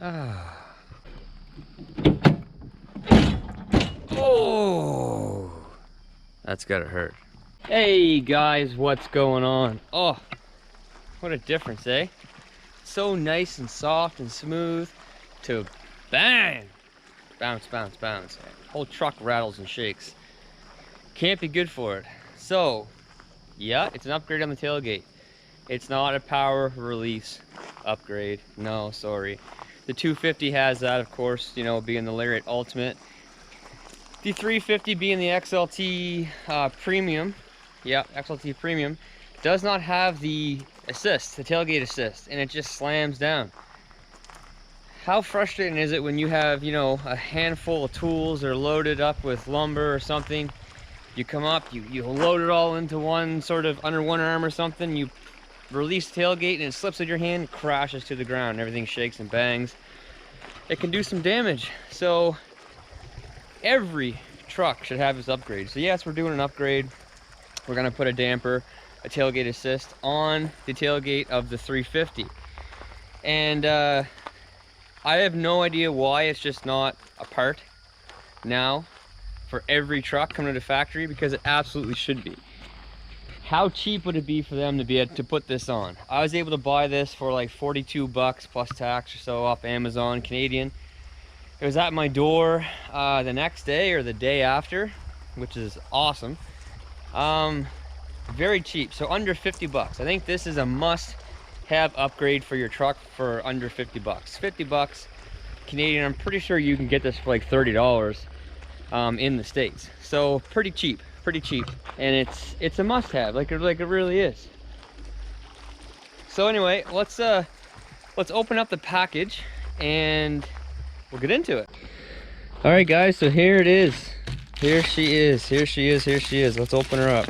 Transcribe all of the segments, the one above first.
Oh, that's gotta hurt. Hey guys, what's going on? Oh, what a difference, eh? So nice and soft and smooth to bang, bounce, bounce, bounce. Whole truck rattles and shakes. Can't be good for it. So, yeah, it's an upgrade on the tailgate. It's not a power release upgrade. No, sorry. The 250 has that, of course, you know, being the Lariat Ultimate. The 350 being the XLT Premium. Yeah, XLT Premium. Does not have the assist, the tailgate assist, and it just slams down. How frustrating is it when you have, you know, a handful of tools or loaded up with lumber or something? You come up, you load it all into one sort of under one arm or something, you release the tailgate and it slips in your hand, crashes to the ground, everything shakes and bangs. It can do some damage. So every truck should have this upgrade. So yes, we're doing an upgrade. We're gonna put a damper, a tailgate assist on the tailgate of the 350. And I have no idea why it's just not a part now for every truck coming to the factory, because it absolutely should be. How cheap would it be for them to be able to put this on? I was able to buy this for like 42 bucks plus tax or so off Amazon, Canadian. It was at my door the next day or the day after, which is awesome. Very cheap, so under 50 bucks. I think this is a must-have upgrade for your truck for under 50 bucks. 50 bucks Canadian. I'm pretty sure you can get this for like $30 in the States. So pretty cheap, and it's a must-have, like it really is. So anyway, let's open up the package and we'll get into it. All right, guys. So here it is. Here she is. Let's open her up.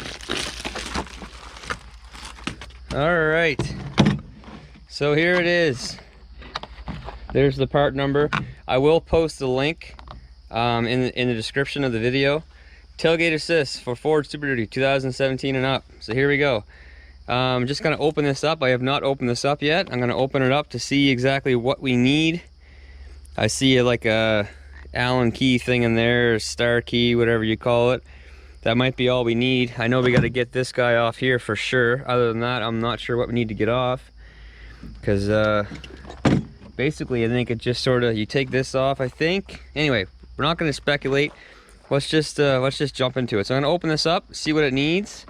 All right. So here it is. There's the part number. I will post the link in the description of the video. Tailgate assist for Ford Superduty 2017 and up. So here we go. I'm just gonna open this up. I have not opened this up yet. I'm gonna open it up to see exactly what we need. I see like a Allen key thing in there, star key, whatever you call it. That might be all we need. I know we got to get this guy off here for sure. Other than that, I'm not sure what we need to get off, because basically I think it just sort of, you take this off, I think. Anyway, we're not going to speculate. Let's just jump into it. So I'm going to open this up, see what it needs,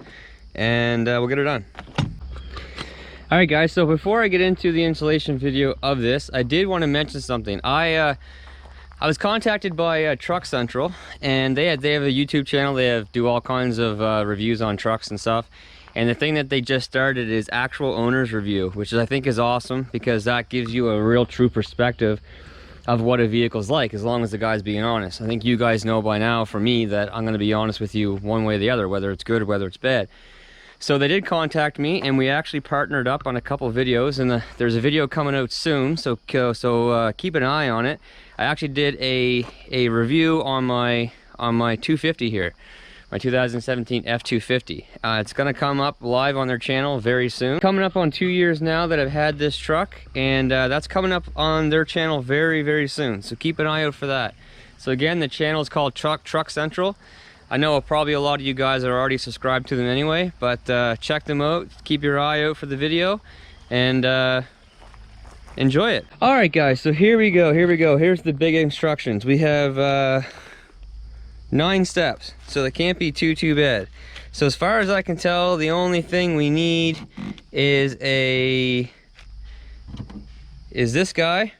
and we'll get it done. All right, guys. So before I get into the installation video of this, I did want to mention something. I was contacted by Truck Central, and they have a YouTube channel. They do all kinds of reviews on trucks and stuff. And the thing that they just started is actual owner's review, which I think is awesome, because that gives you a real true perspective of what a vehicle's like, as long as the guy's being honest. I think you guys know by now from me that I'm going to be honest with you one way or the other, whether it's good or whether it's bad. So they did contact me, and we actually partnered up on a couple of videos, and there's a video coming out soon, so keep an eye on it. I actually did a review on my 250 here, my 2017 F250. It's gonna come up live on their channel very soon. Coming up on 2 years now that I've had this truck, and that's coming up on their channel very, very soon. So keep an eye out for that. So again, the channel is called Truck Central. I know probably a lot of you guys are already subscribed to them anyway, but check them out. Keep your eye out for the video, and enjoy it. All right, guys, so here we go. Here's the big instructions. We have 9 steps, so they can't be too bad. So as far as I can tell, the only thing we need is this guy,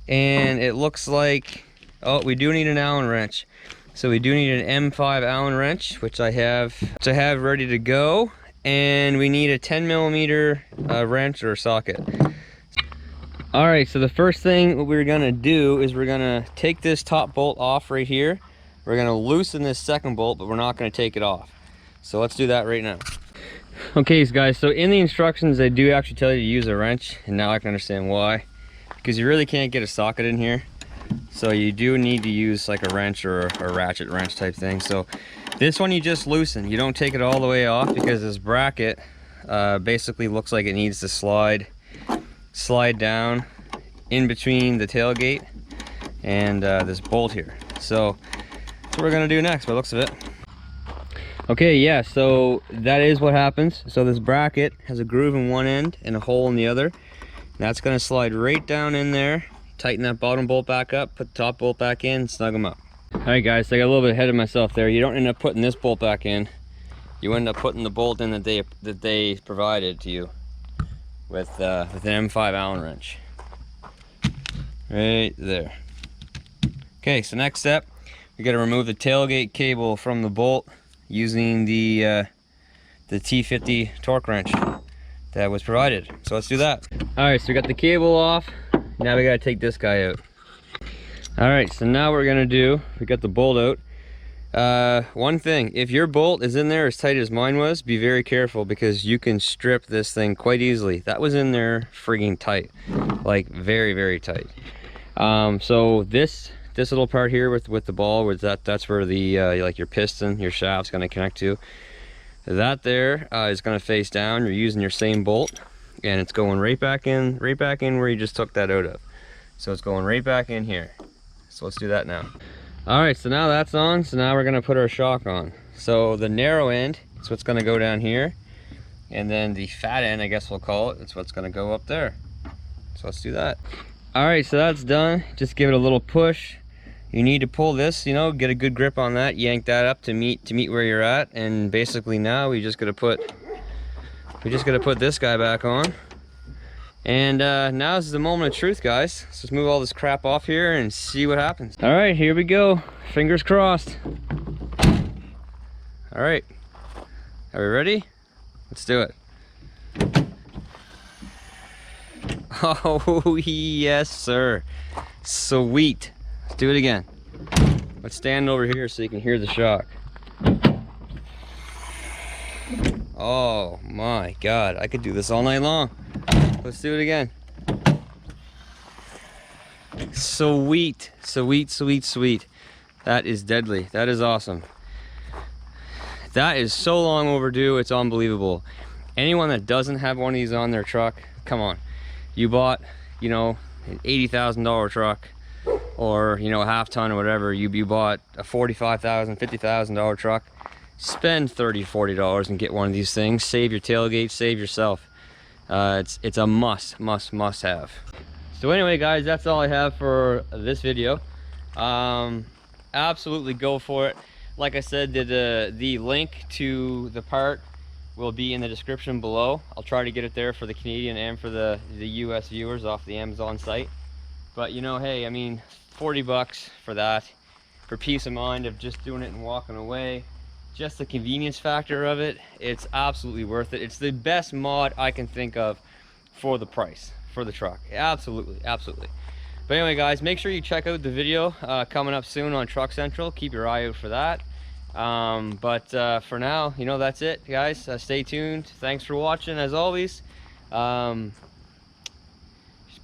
and it looks like, oh, we do need an Allen wrench. So we do need an M5 Allen wrench, which I have ready to go, and we need a 10mm wrench or socket. All right, so the first thing what we're gonna do is we're gonna take this top bolt off right here. We're gonna loosen this second bolt, but we're not gonna take it off. So let's do that right now. Okay, guys, so in the instructions, they do actually tell you to use a wrench, and now I can understand why. Because you really can't get a socket in here. So you do need to use like a wrench or a ratchet wrench type thing. So this one you just loosen. You don't take it all the way off, because this bracket basically looks like it needs to slide down in between the tailgate and this bolt here. So that's what we're gonna do next by the looks of it. Okay, yeah, so that is what happens. So this bracket has a groove in one end and a hole in the other. That's gonna slide right down in there, tighten that bottom bolt back up, put the top bolt back in, snug them up. All right guys, so I got a little bit ahead of myself there. You don't end up putting this bolt back in. You end up putting the bolt in that they provided to you with an M5 Allen wrench. Right there. Okay, so next step, we gotta remove the tailgate cable from the bolt using the T50 torque wrench that was provided. So let's do that. All right, so we got the cable off. Now we gotta take this guy out. All right, so now what we're gonna do, we got the bolt out. One thing, if your bolt is in there as tight as mine was, be very careful because you can strip this thing quite easily. That was in there frigging tight, like very, very tight. So this little part here with the ball, that's where the like your piston, your shaft's going to connect to. That there is going to face down. You're using your same bolt, and it's going right back in where you just took that out of. So it's going right back in here. So let's do that now. All right, so now that's on. So now we're going to put our shock on. So the narrow end is what's going to go down here, and then the fat end, I guess we'll call it, it's what's going to go up there. So let's do that. All right, so that's done. Just give it a little push. You need to pull this, you know, get a good grip on that, yank that up to meet where you're at, and basically now we just gotta put this guy back on. And now is the moment of truth, guys. Let's just move all this crap off here and see what happens. All right, here we go. Fingers crossed. All right, are we ready? Let's do it. Oh yes, sir. Sweet. Let's do it again. Let's stand over here so you can hear the shock. Oh my God, I could do this all night long. Let's do it again. Sweet, sweet, sweet, sweet. That is deadly. That is awesome. That is so long overdue, it's unbelievable. Anyone that doesn't have one of these on their truck, come on. You bought, you know, an $80,000 truck, or you know, a half ton or whatever. You bought a $45,000, $50,000 truck. Spend $30, $40 and get one of these things. Save your tailgate, save yourself. It's a must have. So anyway guys, that's all I have for this video. Absolutely go for it. Like I said, the link to the part will be in the description below. I'll try to get it there for the Canadian and for the US viewers off the Amazon site. But you know, hey, I mean, 40 bucks for that, for peace of mind of just doing it and walking away, just the convenience factor of it, it's absolutely worth it. It's the best mod I can think of for the price, for the truck. Absolutely, absolutely. But anyway guys, make sure you check out the video coming up soon on Truck Central. Keep your eye out for that. For now, you know, that's it guys. Stay tuned. Thanks for watching as always. Just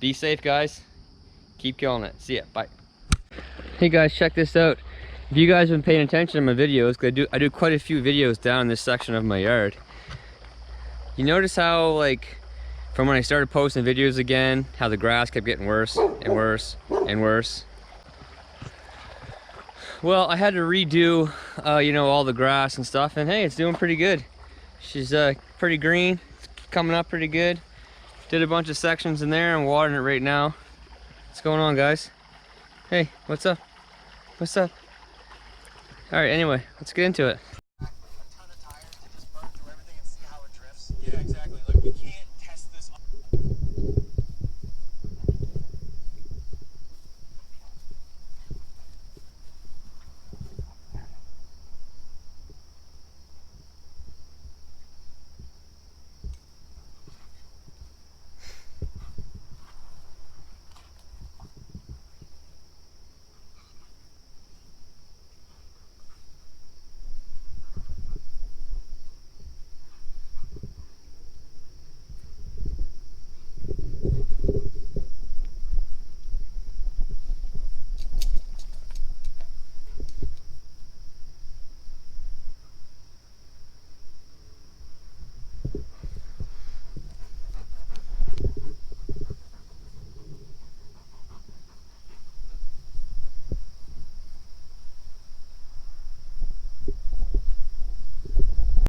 be safe guys. Keep killing it. See ya. Bye. Hey guys, check this out. If you guys have been paying attention to my videos, 'cause I do quite a few videos down this section of my yard. You notice how, like, from when I started posting videos again, how the grass kept getting worse and worse and worse. Well, I had to redo, you know, all the grass and stuff, and hey, it's doing pretty good. She's pretty green, it's coming up pretty good. Did a bunch of sections in there and watering it right now. What's going on, guys? Hey, what's up? What's up? All right, anyway, let's get into it.